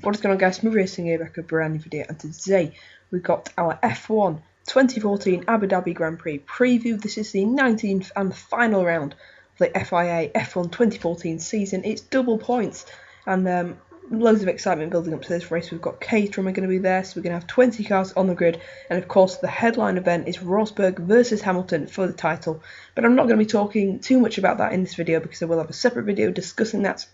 What is going on, guys? Smooth Racing here, back with a brand new video, and today we've got our F1 2014 Abu Dhabi Grand Prix preview. This is the 19th and final round of the FIA F1 2014 season. It's double points, and loads of excitement building up to this race. We've got Caterham are going to be there, so we're going to have 20 cars on the grid, and of course the headline event is Rosberg versus Hamilton for the title. But I'm not going to be talking too much about that in this video, because I will have a separate video discussing that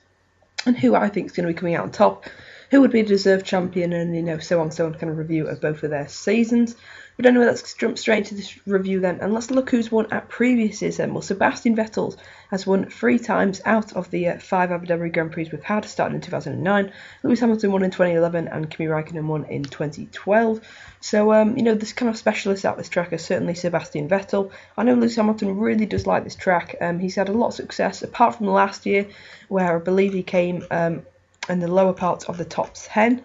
and who I think is going to be coming out on top, who would be a deserved champion, and so on, kind of review of both of their seasons. But anyway, let's jump straight into this review then, and let's look who's won at previous season. Well, Sebastian Vettel has won 3 times out of the 5 Abu Dhabi Grand Prix we've had, starting in 2009. Lewis Hamilton won in 2011, and Kimi Raikkonen won in 2012. So, this kind of specialist at this track is certainly Sebastian Vettel. I know Lewis Hamilton really does like this track. He's had a lot of success, apart from last year, where I believe he came in the lower parts of the top 10.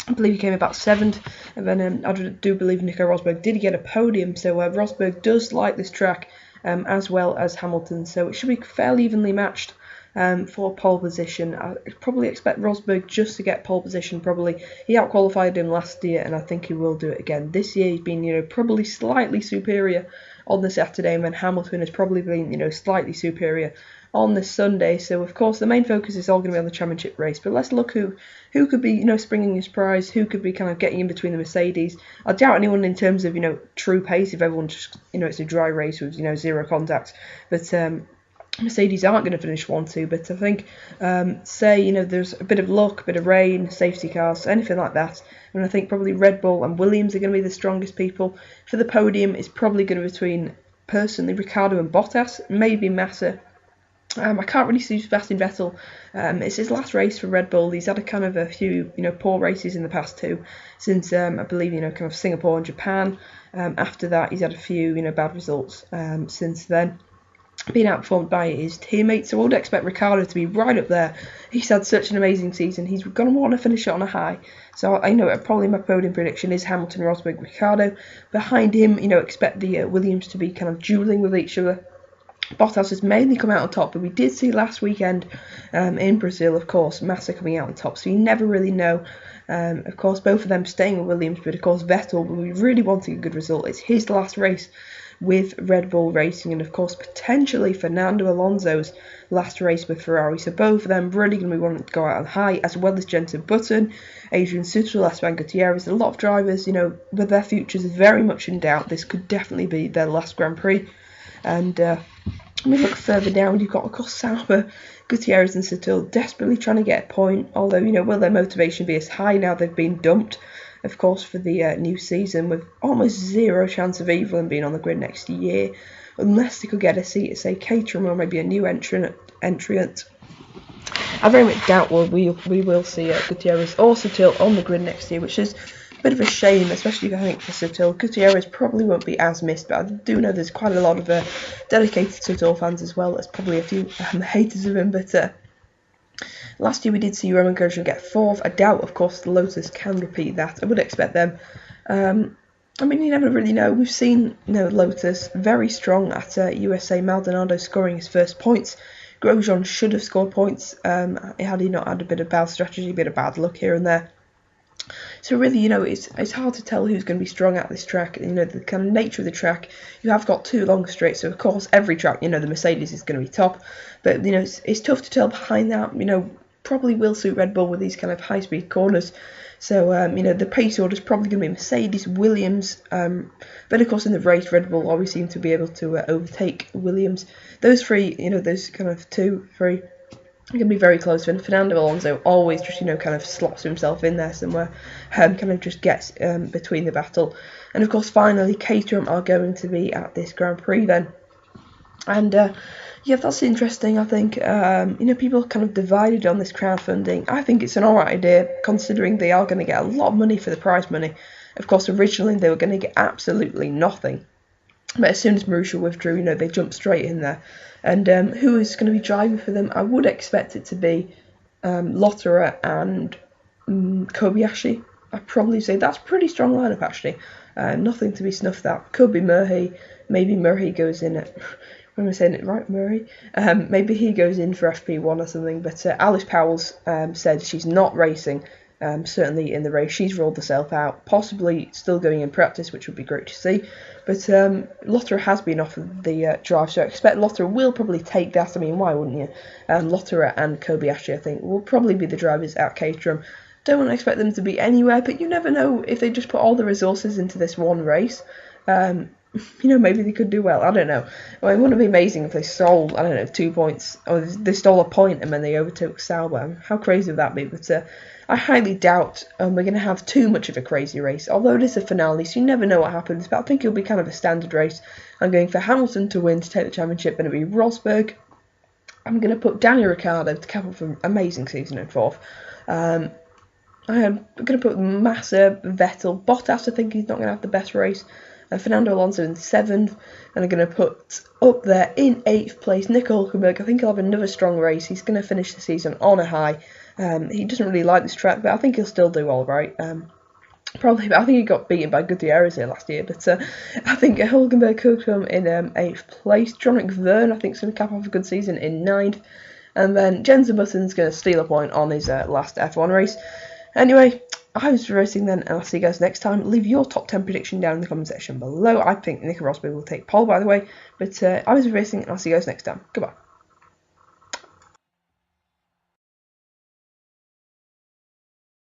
I believe he came about 7th, and then I do believe Nico Rosberg did get a podium, so Rosberg does like this track as well as Hamilton, so it should be fairly evenly matched for pole position. I probably expect Rosberg just to get pole position. Probably he outqualified him last year, and I think he will do it again this year. He's been probably slightly superior on the Saturday, and then Hamilton has probably been slightly superior on this Sunday. So of course the main focus is all going to be on the championship race, but let's look who could be springing his prize, who could be kind of getting in between the Mercedes. I doubt anyone in terms of true pace, if everyone just it's a dry race with zero contact, but Mercedes aren't going to finish 1-2, but I think say there's a bit of luck, a bit of rain, safety cars, anything like that, and I think probably Red Bull and Williams are going to be the strongest people. For the podium, it's probably going to be between, personally, Ricciardo and Bottas, maybe Massa. I can't really see Sebastian Vettel. It's his last race for Red Bull. He's had a few poor races in the past 2, since I believe kind of Singapore and Japan. After that, he's had a few bad results since then, being outperformed by his teammates. So I would expect Ricciardo to be right up there. He's had such an amazing season. He's going to want to finish it on a high. So I know probably my podium prediction is Hamilton, Rosberg, Ricciardo. Behind him, expect the Williams to be kind of duelling with each other. Bottas has mainly come out on top, but we did see last weekend in Brazil, of course, Massa coming out on top, so you never really know. Of course, both of them staying with Williams, but of course Vettel, we really wanting a good result. It's his last race with Red Bull Racing, and of course potentially Fernando Alonso's last race with Ferrari. So both of them really going to be wanting to go out on high, as well as Jenson Button, Adrian Sutil, Esteban Gutierrez. A lot of drivers, with their futures very much in doubt. This could definitely be their last Grand Prix. And when we look further down, you've got, of course, Sauber, Gutierrez and Sutil desperately trying to get a point, although, will their motivation be as high now they've been dumped, of course, for the new season, with almost zero chance of either of them being on the grid next year, unless they could get a seat at, say, Caterham, or maybe a new entrant. I very much doubt we will see Gutierrez or Sutil on the grid next year, which is a bit of a shame, especially I think for Sutil. Gutierrez probably won't be as missed, but I do know there's quite a lot of dedicated Sutil fans as well. There's probably a few haters of him, but last year we did see Roman Grosjean get 4th. I doubt, of course, the Lotus can repeat that. I would expect them. You never really know. We've seen Lotus very strong at USA. Maldonado scoring his first points. Grosjean should have scored points had he not had a bit of bad strategy, a bit of bad luck here and there. So really, it's hard to tell who's going to be strong at this track. The kind of nature of the track, you have got 2 long straights, so of course every track, the Mercedes is going to be top, but it's tough to tell behind that. Probably will suit Red Bull with these kind of high-speed corners. So the pace order is probably going to be Mercedes, Williams, but of course in the race Red Bull always seem to be able to overtake Williams. Those 3, those kind of 2, 3. Going to be very close, and Fernando Alonso always just kind of slots himself in there somewhere, kind of just gets between the battle. And of course finally Caterham are going to be at this Grand Prix then, and that's interesting. I think people are kind of divided on this crowdfunding. I think it's an alright idea, considering they are going to get a lot of money for the prize money. Of course originally they were going to get absolutely nothing, but as soon as Marussia withdrew, they jumped straight in there. And who is going to be driving for them? I would expect it to be Lotterer and Kobayashi. I'd probably say that's a pretty strong lineup, actually. Nothing to be snuffed at. Could be Murray. Maybe Murray goes in at... Am I saying it right, Murray? Maybe he goes in for FP1 or something. But Alice Powell's said she's not racing certainly in the race. She's rolled herself out, possibly still going in practice, which would be great to see. But Lotterer has been offered the drive, so I expect Lotterer will probably take that. I mean, why wouldn't you? Lotterer and Kobayashi, I think, will probably be the drivers at Caterham. Don't want to expect them to be anywhere, but you never know if they just put all the resources into this one race. Maybe they could do well. I don't know. I mean, wouldn't it be amazing if they stole, I don't know, 2 points, or they stole a point and then they overtook Sauber? How crazy would that be? But I highly doubt we're going to have too much of a crazy race, although it is a finale, so you never know what happens. But I think it'll be kind of a standard race. I'm going for Hamilton to win, to take the championship, and it'll be Rosberg. I'm going to put Daniel Ricciardo to cap off an amazing season in fourth. I'm going to put Massa, Vettel, Bottas. I think he's not going to have the best race. Fernando Alonso in 7th, and I'm going to put up there in 8th place Nico Hülkenberg. I think he'll have another strong race. He's going to finish the season on a high. He doesn't really like this track, but I think he'll still do all right. Probably, I think he got beaten by Gutierrez here last year, but I think Hülkenberg could come in 8th place. John McVerne, I think, is going to cap off a good season in 9th, and then Jensen Button's going to steal a point on his last F1 race. Anyway, I was racing then, and I'll see you guys next time. Leave your top 10 prediction down in the comment section below. I think Nico Rosberg will take pole, by the way. But I was racing, and I'll see you guys next time. Goodbye.